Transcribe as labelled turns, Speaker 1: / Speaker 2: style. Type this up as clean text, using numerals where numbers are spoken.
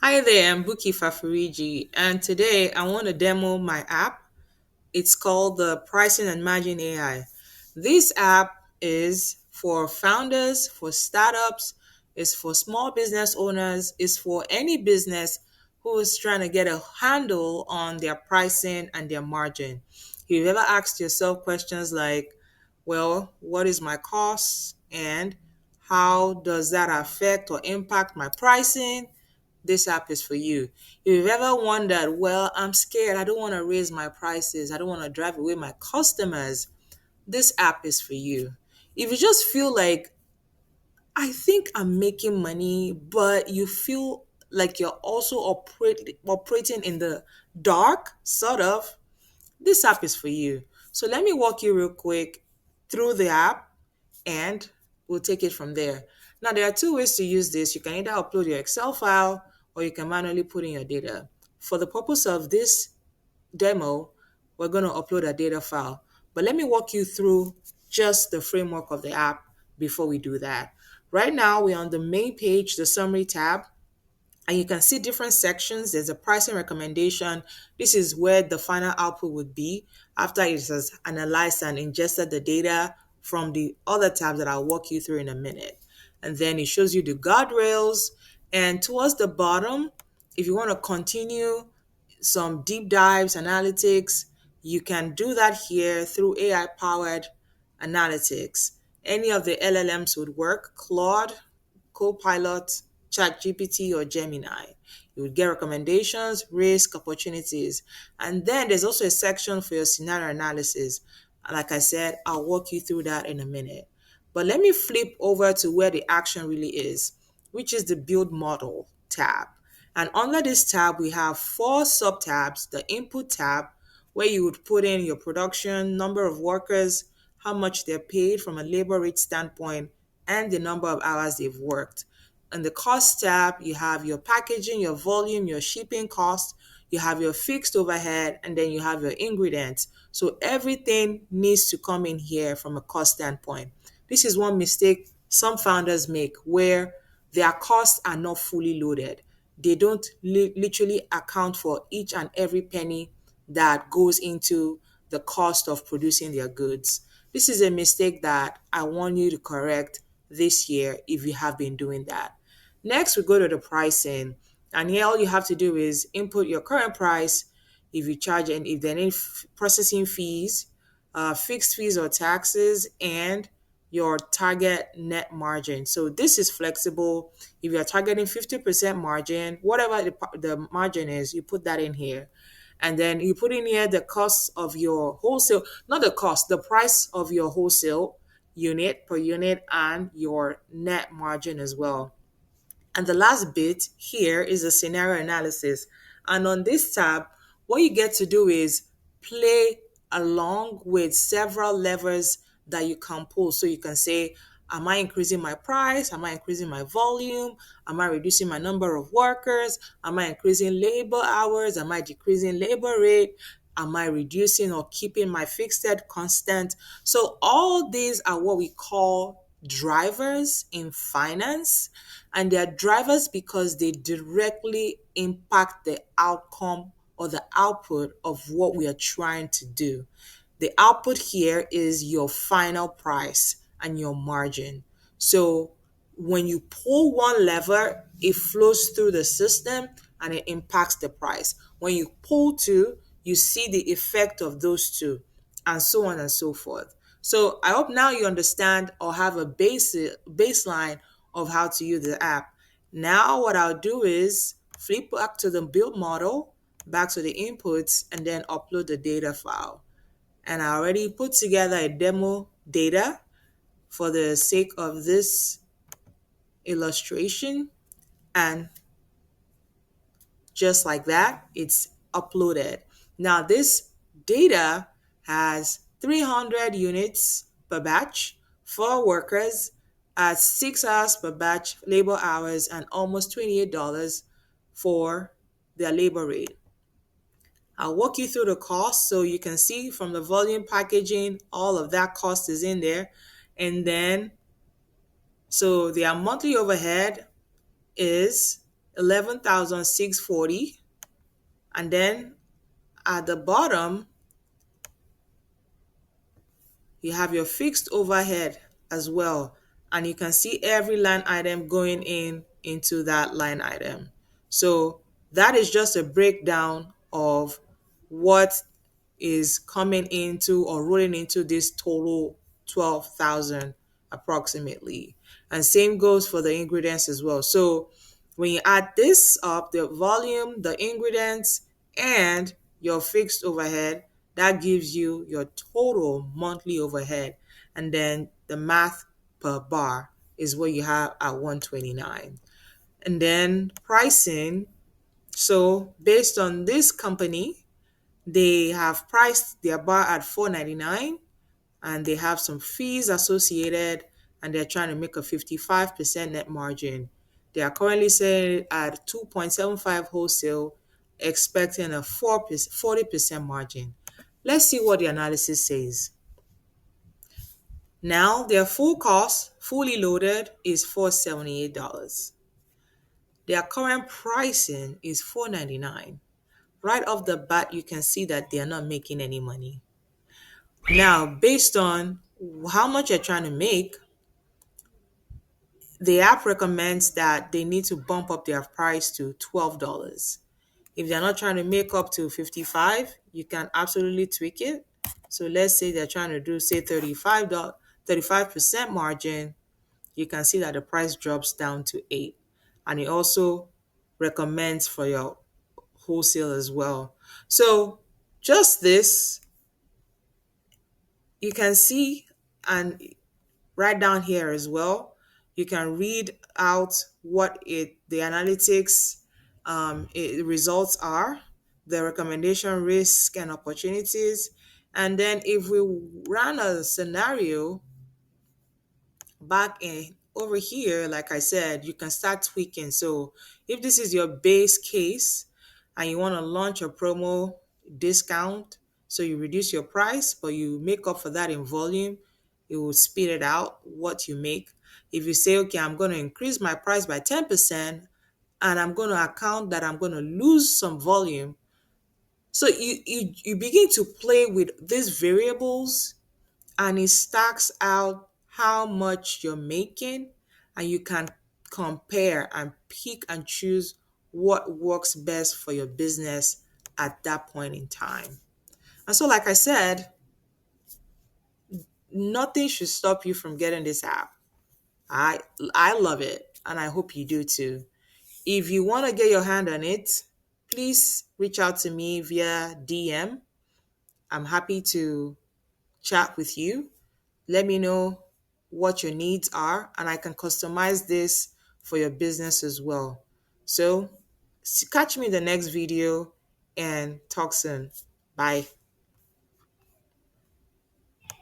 Speaker 1: Hi there, I'm Buki Fafuriji, and today I want to demo my app. It's called the Pricing and Margin AI. This app is for founders, for startups, is for small business owners, is for any business who is trying to get a handle on their pricing and their margin. If you've ever asked yourself questions like, well, what is my cost and how does that affect or impact my pricing? This app is for you. If you've ever wondered, well, I'm scared, I don't want to raise my prices, I don't want to drive away my customers, this app is for you. If you just feel like, I think I'm making money, but you feel like you're also operating in the dark, sort of, this app is for you. So let me walk you real quick through the app and we'll take it from there. Now, there are two ways to use this. You can either upload your Excel file or you can manually put in your data. For the purpose of this demo, we're going to upload a data file. But let me walk you through just the framework of the app before we do that. Right now, we're on the main page, the summary tab, and you can see different sections. There's a pricing recommendation. This is where the final output would be after it has analyzed and ingested the data from the other tabs that I'll walk you through in a minute. And then it shows you the guardrails. And towards the bottom, if you want to continue some deep dives, analytics, you can do that here through AI powered analytics. Any of the LLMs would work: Claude, Copilot, ChatGPT, or Gemini. You would get recommendations, risk, opportunities. And then there's also a section for your scenario analysis. Like I said, I'll walk you through that in a minute. But let me flip over to where the action really is, which is the build model tab. And under this tab, we have four sub tabs: the input tab, where you would put in your production, number of workers, how much they're paid from a labor rate standpoint, and the number of hours they've worked. In the cost tab, you have your packaging, your volume, your shipping cost, you have your fixed overhead, and then you have your ingredients. So everything needs to come in here from a cost standpoint. This is one mistake some founders make where their costs are not fully loaded. They don't literally account for each and every penny that goes into the cost of producing their goods. This is a mistake that I want you to correct this year if you have been doing that. Next, we go to the pricing. And here, all you have to do is input your current price, if you charge, and if there are any processing fees, fixed fees or taxes, and your target net margin. So this is flexible. If you're targeting 50% margin, whatever the margin is, you put that in here. And then you put in here the cost of your wholesale, not the cost, the price of your wholesale unit per unit, and your net margin as well. And the last bit here is a scenario analysis. And on this tab, what you get to do is play along with several levers that you can pull. So you can say, am I increasing my price? Am I increasing my volume? Am I reducing my number of workers? Am I increasing labor hours? Am I decreasing labor rate? Am I reducing or keeping my fixed head constant? So all these are what we call drivers in finance, and they are drivers because they directly impact the outcome or the output of what we are trying to do. The output here is your final price and your margin. So when you pull one lever, it flows through the system and it impacts the price. When you pull two, you see the effect of those two, and so on and so forth. So I hope now you understand or have a baseline of how to use the app. Now what I'll do is flip back to the build model, back to the inputs, and then upload the data file. And I already put together a demo data for the sake of this illustration. And just like that, it's uploaded. Now this data has 300 units per batch, 4 workers at 6 hours per batch labor hours, and almost $28 for their labor rate. I'll walk you through the cost so you can see from the volume, packaging, all of that cost is in there. And then, so their monthly overhead is 11,640. And then at the bottom, you have your fixed overhead as well. And you can see every line item going in into that line item. So that is just a breakdown of what is coming into or rolling into this total 12,000 approximately. And same goes for the ingredients as well. So when you add this up, the volume, the ingredients, and your fixed overhead, that gives you your total monthly overhead. And then the math per bar is what you have at 129. And then pricing. So based on this company, they have priced their bar at 4.99, and they have some fees associated, and they're trying to make a 55% net margin. They are currently selling it at 2.75 wholesale, expecting a 40% margin. Let's see what the analysis says. Now, their full cost, fully loaded, is $478. Their current pricing is $4.99. Right off the bat, you can see that they are not making any money. Now, based on how much you're trying to make, the app recommends that they need to bump up their price to $12. If they're not trying to make up to 55, you can absolutely tweak it. So let's say they're trying to do, say, 35% margin. You can see that the price drops down to 8. And it also recommends for your wholesale as well. So just this, you can see, and right down here as well, you can read out what the analytics results are, the recommendation, risk, and opportunities. And then if we run a scenario back in over here, like I said, you can start tweaking. So if this is your base case and you want to launch a promo discount, so you reduce your price, but you make up for that in volume, it will speed it out what you make. If you say, okay, I'm going to increase my price by 10%, and I'm going to account that I'm going to lose some volume. So you begin to play with these variables, and it stacks out how much you're making, and you can compare and pick and choose what works best for your business at that point in time. And so, like I said, nothing should stop you from getting this app. I I love it, and I hope you do too. If you want to get your hand on it, please reach out to me via DM. I'm happy to chat with you. Let me know what your needs are, and I can customize this for your business as well. So, catch me in the next video and talk soon. Bye.